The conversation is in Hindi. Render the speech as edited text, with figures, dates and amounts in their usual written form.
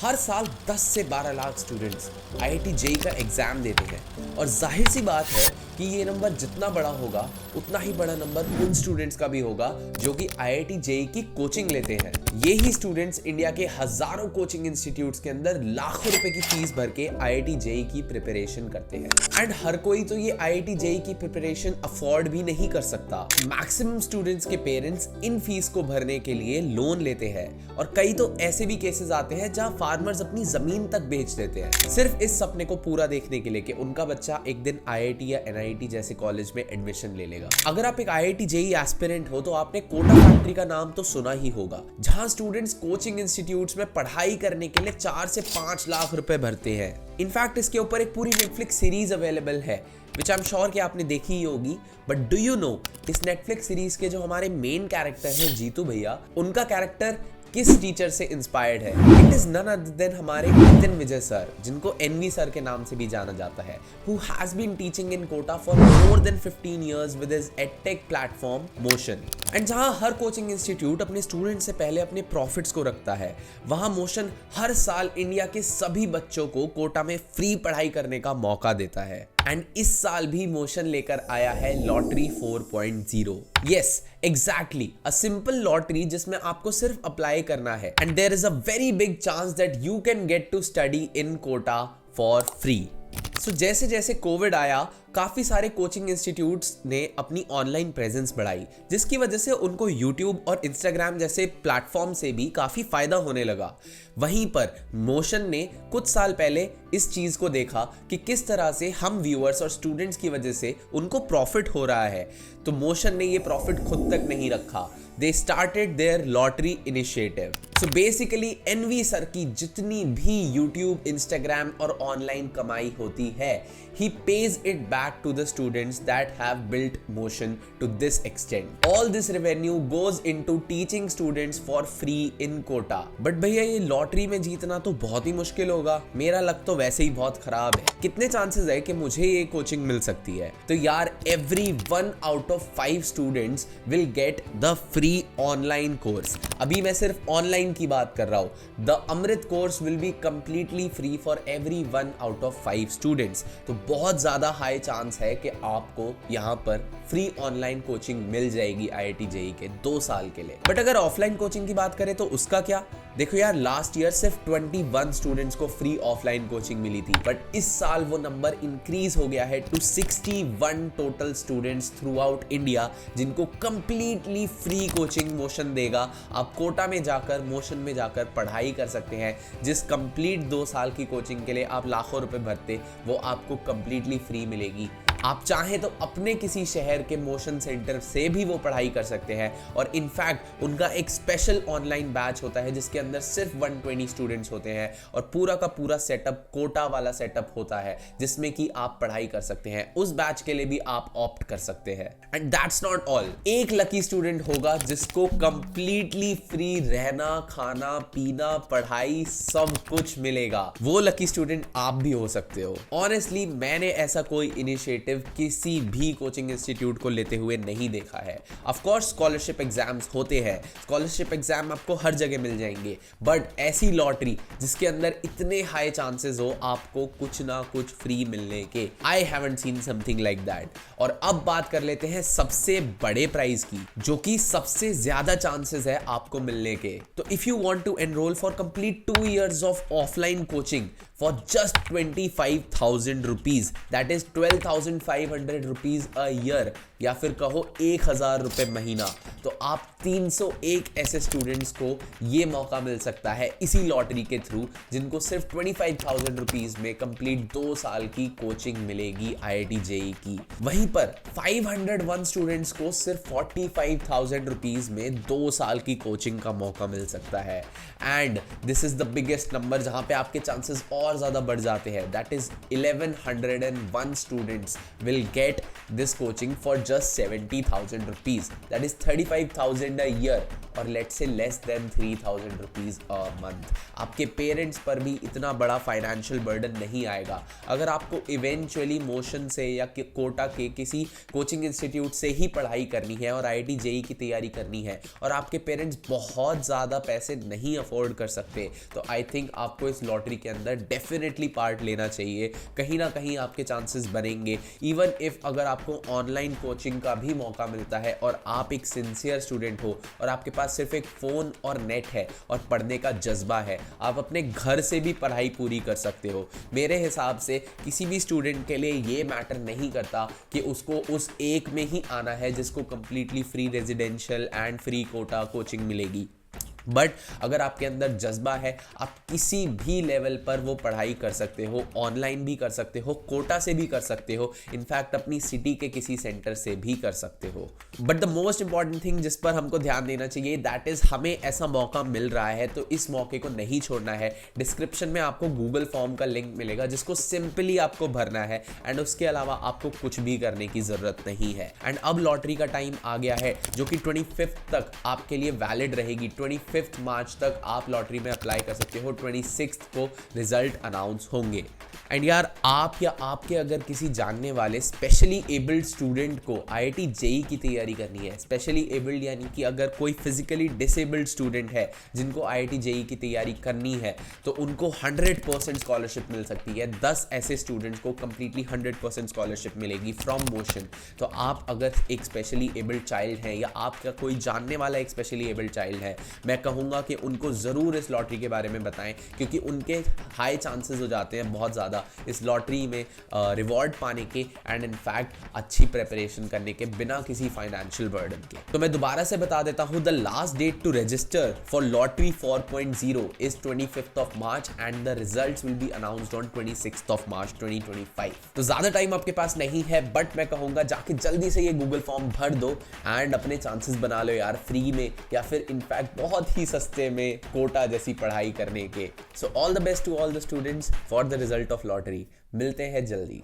हर साल 10 से 12 लाख स्टूडेंट्स आईआईटी जेईई का एग्जाम देते हैं और जाहिर सी बात है कि ये नंबर जितना बड़ा होगा उतना ही बड़ा नंबर उन स्टूडेंट्स का भी होगा जो कि आईआईटी जेईई की कोचिंग लेते हैं। ये ही स्टूडेंट्स इंडिया के हजारों कोचिंग इंस्टीट्यूट्स के अंदर लाखों रुपए की फीस भर के आईआईटी जेईई की प्रिपरेशन करते हैं। एंड हर कोई तो ये आईआईटी जेईई की प्रिपरेशन अफोर्ड भी नहीं कर सकता। मैक्सिमम स्टूडेंट्स के पेरेंट्स इन फीस को भरने के लिए लोन लेते हैं और कई तो ऐसे भी केसेस आते हैं जहां फार्मर्स अपनी जमीन तक बेच देते हैं सिर्फ इस सपने को पूरा देखने के लिए कि उनका बच्चा एक दिन आईआईटी या एनआईटी जैसे कॉलेज में एडमिशन ले लेगा। अगर आप एक आईआईटी जेईई एस्पिरेंट हो तो आपने कोटा फैक्ट्री का नाम तो सुना ही होगा, जहां स्टूडेंट्स कोचिंग इंस्टीट्यूट्स में पढ़ाई करने के लिए 4 से 5 लाख रुपए भरते हैं। इनफैक्ट इसके ऊपर एक पूरी नेटफ्लिक्स सीरीज अवेलेबल है विच आई एम श्योर कि आपने देखी ही होगी। बट डू यू नो इस नेटफ्लिक्स सीरीज के जो हमारे मेन कैरेक्टर हैं जीतू भैया, उनका कैरेक्टर किस टीचर से इंस्पायर्ड है? It is none other than हमारे नितिन विजय सर, जिनको एनवी सर के नाम से भी जाना जाता है, who has been teaching in Kota for more than 15 years with his edtech platform Motion। And जहां हर कोचिंग इंस्टीट्यूट अपने स्टूडेंट से पहले अपने प्रॉफिट्स को रखता है, वहां मोशन हर साल इंडिया के सभी बच्चों को कोटा में फ्री पढ़ाई करने का मौका देता है। एंड इस साल भी मोशन लेकर आया है lottery 4.0। Yes, exactly, a simple lottery जिसमें आपको सिर्फ अप्लाई करना है and there is a very big chance that you can get to study in Kota for free. So जैसे जैसे कोविड आया, काफी सारे कोचिंग इंस्टीट्यूट्स ने अपनी ऑनलाइन प्रेजेंस बढ़ाई, जिसकी वजह से उनको यूट्यूब और इंस्टाग्राम जैसे प्लेटफॉर्म से भी काफी फायदा होने लगा। वहीं पर मोशन ने कुछ साल पहले इस चीज को देखा कि किस तरह से हम व्यूअर्स और स्टूडेंट्स की वजह से उनको प्रॉफिट हो रहा है, तो मोशन ने ये प्रॉफिट खुद तक नहीं रखा। They started their lottery initiative. So basically NV sir की जितनी भी यूट्यूब, इंस्टाग्राम और ऑनलाइन कमाई होती है, he pays it back to the students that have built Motion to this extent। All this revenue goes into teaching students for free in Kota। But भैया ये लॉटरी में जीतना तो बहुत ही मुश्किल होगा, मेरा लक तो वैसे ही बहुत खराब है, कितने चांसेस है कि मुझे ये कोचिंग मिल सकती है? तो यार every 1 out of 5 students will get the free online course। अभी मैं सिर्फ ऑनलाइन की बात कर रहा हूँ। The Amrit course will be completely free for every 1 out of 5 students। तो बहुत ज्यादा हाई चांस है कि आपको यहाँ पर फ्री ऑनलाइन कोचिंग मिल जाएगी आईआईटी जेईई के 2 साल के लिए। बट अगर ऑफलाइन कोचिंग की बात करें तो उसका क्या? देखो यार, लास्ट ईयर सिर्फ 21 स्टूडेंट्स को फ्री ऑफलाइन कोचिंग मिली थी, बट इस साल वो नंबर इंक्रीज हो गया है to 61 total students throughout India, जिनको कंप्लीटली फ्री कोचिंग मोशन देगा। आप कोटा में जाकर, मोशन में जाकर पढ़ाई कर सकते हैं। जिस कंप्लीट 2 साल की कोचिंग के लिए आप लाखों रुपए भरते, वो आपको कंप्लीटली फ्री मिलेगी। आप चाहें तो अपने किसी शहर के मोशन सेंटर से भी वो पढ़ाई कर सकते हैं और इनफैक्ट उनका एक स्पेशल ऑनलाइन बैच होता है जिसके अंदर सिर्फ 120 स्टूडेंट्स होते हैं और पूरा का पूरा सेटअप कोटा वाला सेटअप होता है जिसमें कि आप पढ़ाई कर सकते हैं। उस बैच के लिए भी आप ऑप्ट कर सकते हैं। एंड दैट्स नॉट ऑल, एक लकी स्टूडेंट होगा जिसको कंप्लीटली फ्री रहना, खाना, पीना, पढ़ाई सब कुछ मिलेगा। वो लकी स्टूडेंट आप भी हो सकते हो। ऑनेस्टली मैंने ऐसा कोई इनिशिएटिव किसी भी कोचिंग इंस्टीट्यूट को लेते हुए नहीं देखा है। ऑफ कोर्स स्कॉलरशिप एग्जाम्स होते हैं, स्कॉलरशिप एग्जाम आपको हर जगह मिल जाएंगे, बट ऐसी लॉटरी जिसके अंदर इतने हाई चांसेस हो आपको कुछ ना कुछ फ्री मिलने के, I haven't seen something like that. और अब बात कर लेते हैं सबसे बड़े प्राइज की, जो कि सबसे ज्यादा चांसेस है आपको मिलने के। तो if you want to enroll for complete 2 years of offline coaching for just 25,000 rupees, that is 12,500 rupees a year, या फिर कहो 1,000 रुपए महीना, तो आप 301 ऐसे स्टूडेंट्स को ये मौका मिल सकता है इसी लॉटरी के थ्रू, जिनको सिर्फ 25,000 रुपीज में कंप्लीट 2 साल की कोचिंग मिलेगी आईआईटी जेईई की। वहीं पर 501 स्टूडेंट्स को सिर्फ 45,000 रुपीज में 2 साल की कोचिंग का मौका मिल सकता है। And this is the biggest number जहां पे आपके चांसेस और ज्यादा बढ़ जाते हैं, that is 1101 students will get this coaching for just 70,000 rupees, that is 35,000 a year। और let's say less than 3000 rupees a month. आपके पेरेंट्स पर भी इतना बड़ा फाइनेंशियल बर्डन नहीं आएगा। अगर आपको इवेंचुअली मोशन से या कोटा के किसी कोचिंग इंस्टीट्यूट से ही पढ़ाई करनी है और IIT JEE की तैयारी करनी है और आपके पेरेंट्स बहुत ज़्यादा पैसे नहीं अफोर्ड कर सकते, तो आई थिंक आपको इस लॉटरी के अंदर डेफिनेटली पार्ट लेना चाहिए। कहीं ना कहीं आपके चांसेस बनेंगे। इवन इफ अगर आपको ऑनलाइन कोचिंग का भी मौका मिलता है और आप एक सिंसियर स्टूडेंट हो और आपके पास सिर्फ एक फ़ोन और नेट है और पढ़ने का जज्बा है, आप अपने घर से भी पढ़ाई पूरी कर सकते हो। मेरे हिसाब से किसी भी स्टूडेंट के लिए ये मैटर नहीं करता कि उसको उस एक में ही आना है जिसको completely free residential and free Kota coaching मिलेगी। बट अगर आपके अंदर जज्बा है, आप किसी भी लेवल पर वो पढ़ाई कर सकते हो, ऑनलाइन भी कर सकते हो, कोटा से भी कर सकते हो, इनफैक्ट अपनी सिटी के किसी सेंटर से भी कर सकते हो। But the most important thing जिस पर हमको ध्यान देना चाहिए, दैट इज हमें ऐसा मौका मिल रहा है तो इस मौके को नहीं छोड़ना है। डिस्क्रिप्शन में आपको गूगल फॉर्म का लिंक मिलेगा जिसको सिंपली आपको भरना है एंड उसके अलावा आपको कुछ भी करने की जरूरत नहीं है। एंड अब लॉटरी का टाइम आ गया है जो कि 25 तक आपके लिए वैलिड रहेगी। 25 मार्च तक आप लॉटरी में अप्लाई कर सकते हो। 26 को रिजल्ट अनाउंस होंगे। एंड यार, आप या आपके अगर किसी जानने वाले स्पेशली एबल्ड स्टूडेंट को IIT JEE की तैयारी करनी है, स्पेशली एबल्ड यानी कि अगर कोई फिजिकली डिसेबल्ड स्टूडेंट है जिनको IIT JEE की तैयारी करनी है, तो उनको 100% स्कॉलरशिप मिल सकती है। 10 ऐसे स्टूडेंट्स को कंप्लीटली 100% स्कॉलरशिप मिलेगी फ्रॉम मोशन। तो आप अगर एक स्पेशली एबल्ड चाइल्ड है या आपका कोई जानने वाला एक स्पेशली एबल्ड चाइल्ड है, मैं कहूँगा कि उनको ज़रूर इस लॉटरी के बारे में बताएं, क्योंकि उनके हाई चांसेस हो जाते हैं बहुत ज़्यादा इस लॉटरी में रिवॉर्ड पाने के एंड इनफैक्ट अच्छी प्रिपरेशन करने के बिना किसी फाइनेंशियल बर्डन के। तो मैं दोबारा से बता देता हूँ, the last date to register for lottery 4.0 is 25th of March and the results will be announced on 26th of March 2025। तो ज़्यादा टाइम आपके पास नहीं है, बट मैं कहूँगा जाके जल्दी से ये गूगल फॉर्म भर दो एंड अपने चांसेस बना लो यार, फ्री में या फिर इनफैक्ट बहुत ही सस्ते में कोटा जैसी पढ़ाई करने के। So all the best to all the students for the result of lottery. मिलते हैं जल्दी।